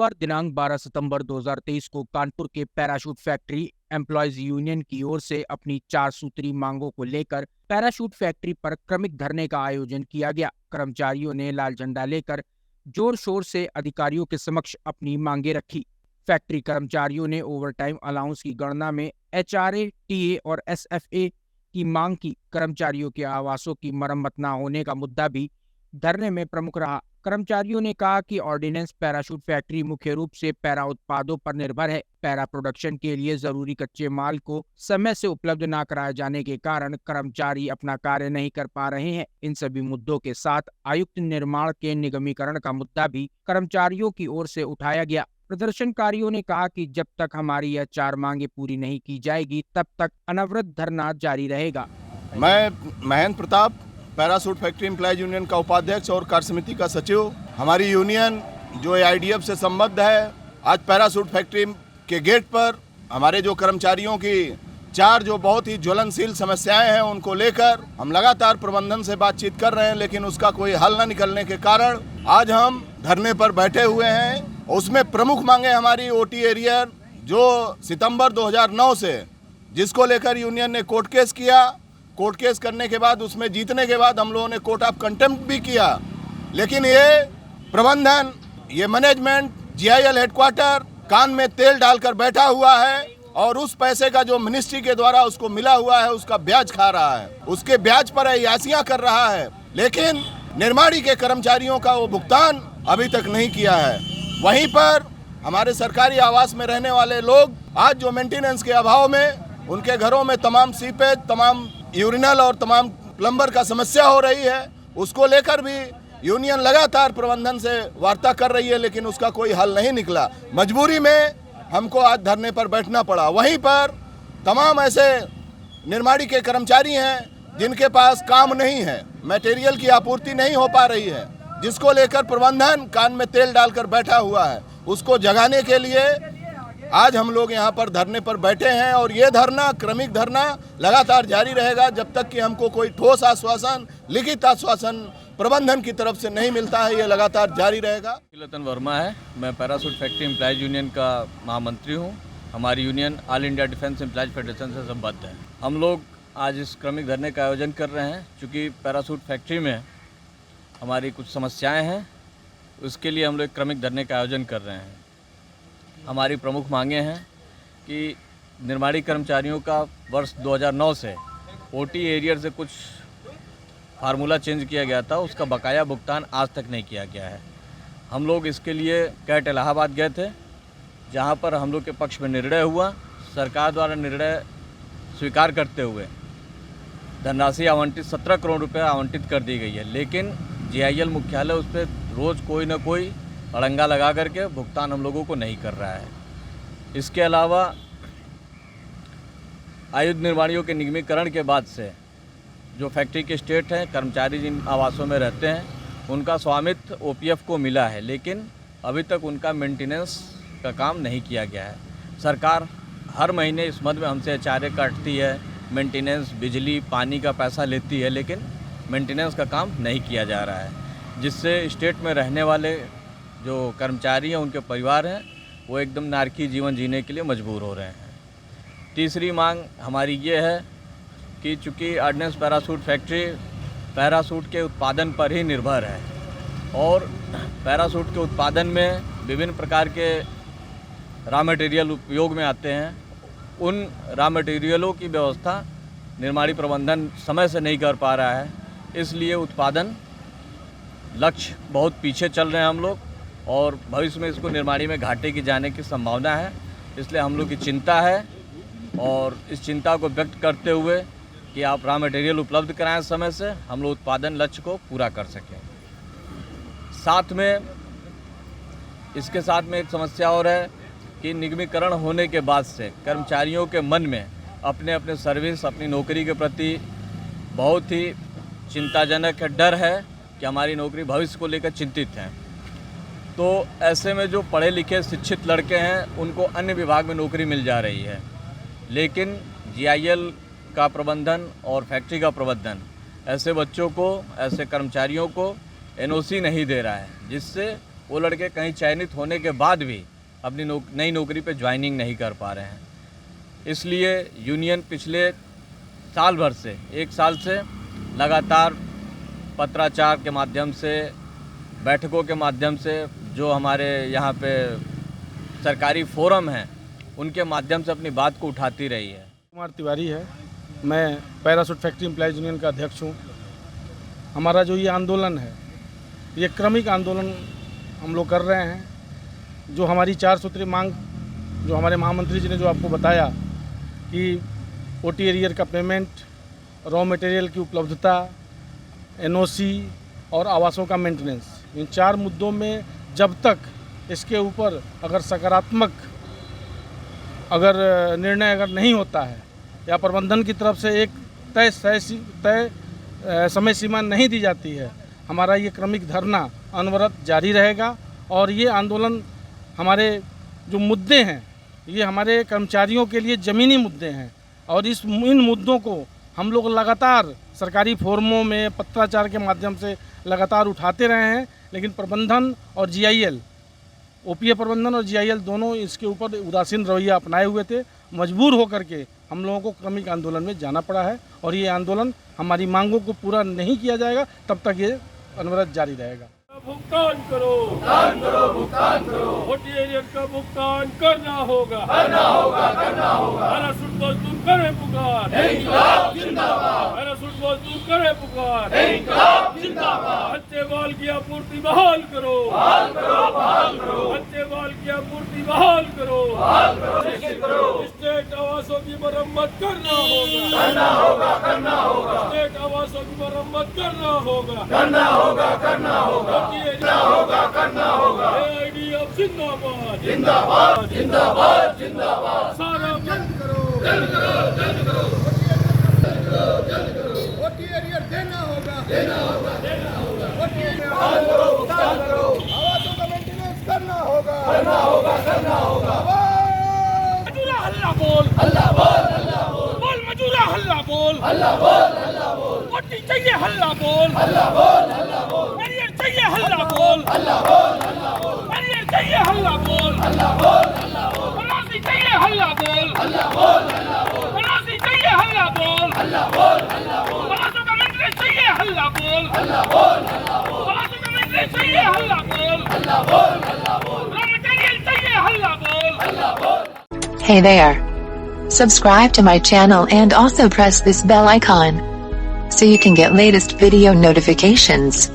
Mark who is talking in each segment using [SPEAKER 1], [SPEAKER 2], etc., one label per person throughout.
[SPEAKER 1] मंगलवार दिनांक 12 सितंबर 2023 को कानपुर के पैराशूट फैक्ट्री एम्प्लॉयज यूनियन की ओर से अपनी 4 सूत्री मांगों को लेकर पैराशूट फैक्ट्री पर क्रमिक धरने का आयोजन किया गया। कर्मचारियों ने लाल झंडा लेकर जोर शोर से अधिकारियों के समक्ष अपनी मांगे रखी। फैक्ट्री कर्मचारियों ने ओवरटाइम अलाउंस की गणना में HRA, TA और SFA की मांग की। कर्मचारियों के आवासों की मरम्मत न होने का मुद्दा भी धरने में प्रमुख रहा। कर्मचारियों ने कहा कि ऑर्डिनेंस पैराशूट फैक्ट्री मुख्य रूप से पैरा उत्पादों पर निर्भर है। पैरा प्रोडक्शन के लिए जरूरी कच्चे माल को समय से उपलब्ध न कराए जाने के कारण कर्मचारी अपना कार्य नहीं कर पा रहे हैं। इन सभी मुद्दों के साथ आयुक्त निर्माण के निगमीकरण का मुद्दा भी कर्मचारियों की ओर से उठाया गया। प्रदर्शनकारियों ने कहा कि जब तक हमारी यह 4 मांगे पूरी नहीं की जाएगी तब तक अनवरत धरना जारी रहेगा।
[SPEAKER 2] मैं Mahendra Pratap, parachute factory employees union का उपाध्यक्ष और कार्य समिति का सचिव। हमारी यूनियन जो AIDF से संबद्ध है, आज पैराशूट फैक्ट्री के गेट पर हमारे जो कर्मचारियों की 4 जो बहुत ही ज्वलनशील समस्याएं हैं उनको लेकर हम लगातार प्रबंधन से बातचीत कर रहे हैं, लेकिन उसका कोई हल न निकलने के कारण आज हम धरने पर बैठे हुए हैं। उसमें प्रमुख मांगे हमारी OT एरियर जो सितंबर 2009 से जिसको लेकर यूनियन ने कोर्ट केस किया। कोर्ट केस करने के बाद उसमें जीतने के बाद हम लोगों ने कोर्ट ऑफ कंटेम्प्ट भी किया, लेकिन ये प्रबंधन, ये मैनेजमेंट, GIL हेडक्वार्टर कान में तेल डालकर बैठा हुआ है और उस पैसे का जो मिनिस्ट्री के द्वारा उसको मिला हुआ है उसका ब्याज खा रहा है, उसके ब्याज पर अयासियां कर रहा है, लेकिन निर्माणी के कर्मचारियों का वो भुगतान अभी तक नहीं किया है। वहीं पर हमारे सरकारी आवास में रहने वाले लोग आज जो मेंटेनेंस के अभाव में उनके घरों में तमाम सीपेज, तमाम यूरिनल और तमाम प्लम्बर का समस्या हो रही है, उसको लेकर भी यूनियन लगातार प्रबंधन से वार्ता कर रही है, लेकिन उसका कोई हल नहीं निकला। मजबूरी में हमको आज धरने पर बैठना पड़ा। वहीं पर तमाम ऐसे निर्माणी के कर्मचारी हैं जिनके पास काम नहीं है, मटेरियल की आपूर्ति नहीं हो पा रही है, जिसको लेकर प्रबंधन कान में तेल डालकर बैठा हुआ है। उसको जगाने के लिए आज हम लोग यहाँ पर धरने पर बैठे हैं और ये धरना, क्रमिक धरना लगातार जारी रहेगा जब तक कि हमको कोई ठोस आश्वासन, लिखित आश्वासन प्रबंधन की तरफ से नहीं मिलता है। ये लगातार जारी रहेगा।
[SPEAKER 3] लतन वर्मा है, मैं पैराशूट फैक्ट्री एम्प्लॉयज यूनियन का महामंत्री हूँ। हमारी union all India defence employees federation से संबद्ध है। हम लोग आज इस क्रमिक धरने का आयोजन कर रहे हैं क्योंकि पैराशूट फैक्ट्री में हमारी कुछ समस्याएँ हैं, उसके लिए हम लोग क्रमिक धरने का आयोजन कर रहे हैं। हमारी प्रमुख मांगे हैं कि निर्माणी कर्मचारियों का वर्ष 2009 से OT एरियर से कुछ फार्मूला चेंज किया गया था, उसका बकाया भुगतान आज तक नहीं किया गया है। हम लोग इसके लिए कैट इलाहाबाद गए थे, जहां पर हम लोग के पक्ष में निर्णय हुआ। सरकार द्वारा निर्णय स्वीकार करते हुए धनराशि आवंटित 17 करोड़ रुपये आवंटित कर दी गई है, लेकिन GIL मुख्यालय उस पर रोज़ कोई ना कोई अड़ंगा लगा करके भुगतान हम लोगों को नहीं कर रहा है। इसके अलावा आयुध निर्माणियों के निगमीकरण के बाद से जो फैक्ट्री के स्टेट हैं, कर्मचारी जिन आवासों में रहते हैं उनका स्वामित्व OPF को मिला है, लेकिन अभी तक उनका मेंटेनेंस का काम नहीं किया गया है। सरकार हर महीने इस मद में हमसे HRA काटती है, मेंटेनेंस, बिजली, पानी का पैसा लेती है, लेकिन मेंटेनेंस का काम नहीं किया जा रहा है, जिससे स्टेट में रहने वाले जो कर्मचारी हैं, उनके परिवार हैं, वो एकदम नारकी जीवन जीने के लिए मजबूर हो रहे हैं। तीसरी मांग हमारी ये है कि चूँकि ऑर्डिनेंस पैराशूट फैक्ट्री पैराशूट के उत्पादन पर ही निर्भर है और पैराशूट के उत्पादन में विभिन्न प्रकार के रॉ मटेरियल उपयोग में आते हैं, उन रॉ मटेरियलों की व्यवस्था निर्माणी प्रबंधन समय से नहीं कर पा रहा है, इसलिए उत्पादन लक्ष्य बहुत पीछे चल रहे हैं हम लोग और भविष्य में इसको निर्माणी में घाटे की जाने की संभावना है। इसलिए हम लोग की चिंता है और इस चिंता को व्यक्त करते हुए कि आप रॉ मटेरियल उपलब्ध कराएं समय से, हम लोग उत्पादन लक्ष्य को पूरा कर सकें। साथ में इसके साथ में एक समस्या और है कि निगमीकरण होने के बाद से कर्मचारियों के मन में अपने अपने सर्विस, अपनी नौकरी के प्रति बहुत ही चिंताजनक डर है कि हमारी नौकरी भविष्य को लेकर चिंतित हैं। तो ऐसे में जो पढ़े लिखे शिक्षित लड़के हैं उनको अन्य विभाग में नौकरी मिल जा रही है, लेकिन GIL का प्रबंधन और फैक्ट्री का प्रबंधन ऐसे बच्चों को, ऐसे कर्मचारियों को NOC नहीं दे रहा है, जिससे वो लड़के कहीं चयनित होने के बाद भी अपनी नई नौकरी पे ज्वाइनिंग नहीं कर पा रहे हैं। इसलिए यूनियन पिछले साल भर से, 1 साल से लगातार पत्राचार के माध्यम से, बैठकों के माध्यम से, जो हमारे यहाँ पे सरकारी फोरम हैं उनके माध्यम से अपनी बात को उठाती रही है।
[SPEAKER 4] कुमार तिवारी है, मैं पैराशूट फैक्ट्री एम्प्लॉयज़ यूनियन का अध्यक्ष हूँ। हमारा जो ये आंदोलन है, ये क्रमिक आंदोलन हम लोग कर रहे हैं। जो हमारी 4 सूत्री मांग, जो हमारे महामंत्री जी ने जो आपको बताया कि ओटी एरियर का पेमेंट, रॉ मटेरियल की उपलब्धता, एनओसी और आवासों का मेंटेनेंस, इन 4 मुद्दों में जब तक इसके ऊपर अगर सकारात्मक निर्णय अगर नहीं होता है या प्रबंधन की तरफ से एक तय समय सीमा नहीं दी जाती है, हमारा ये क्रमिक धरना अनवरत जारी रहेगा। और ये आंदोलन, हमारे जो मुद्दे हैं, ये हमारे कर्मचारियों के लिए ज़मीनी मुद्दे हैं और इन मुद्दों को हम लोग लगातार सरकारी फोरमों में पत्राचार के माध्यम से लगातार उठाते रहे हैं। लेकिन प्रबंधन और जीआईएल, ओपीए प्रबंधन और जीआईएल दोनों इसके ऊपर उदासीन रवैया अपनाए हुए थे। मजबूर होकर के हम लोगों को क्रमिक आंदोलन में जाना पड़ा है और ये आंदोलन हमारी मांगों को पूरा नहीं किया जाएगा तब तक ये अनवरत जारी रहेगा।
[SPEAKER 5] भुगतान करो, भुगतान करो। ओटी एरियर का भुगतान करना होगा, पैराशूट मजदूर करे पुकार, पैराशूट मजदूर करे पुकार, कच्चे माल की आपूर्ति बहाल करो, कच्चे माल की आपूर्ति बहाल करो, स्टेट आवासों की मरम्मत करना होगा, स्टेट आवासों की मरम्मत करना होगा, करना होगा। AIDF जिंदाबाद, जिंदाबाद, जिंदाबाद, जिंदाबाद। सारा बंद करो, जल्द करो, जल्द करो, जल्द करो। ओटी एरियर देना होगा, ओटी एरियर भुगतान करो, आवासों का मेंटेनेंस करना होगा, मजूरा हल्ला बोल, बोल मजूरा हल्ला बोल, ओटी चाहिए हल्ला बोल, चाहिए हल्ला बोल, चाहिए चाहिए हल्ला बोल, पड़ोसी चाहिए हल्ला बोल, पड़ोसी चाहिए हल्ला बोल, पड़ोसों का मेंटेनेंस चाहिए हल्ला बोल, पड़ोसों का मेंटेनेंस चाहिए हल्ला बोल, रॉ मटेरियल चाहिए हल्ला बोल।
[SPEAKER 6] Hey there. Subscribe to my channel and also press this bell icon so you can get latest video notifications.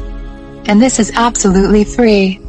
[SPEAKER 6] And this is absolutely free.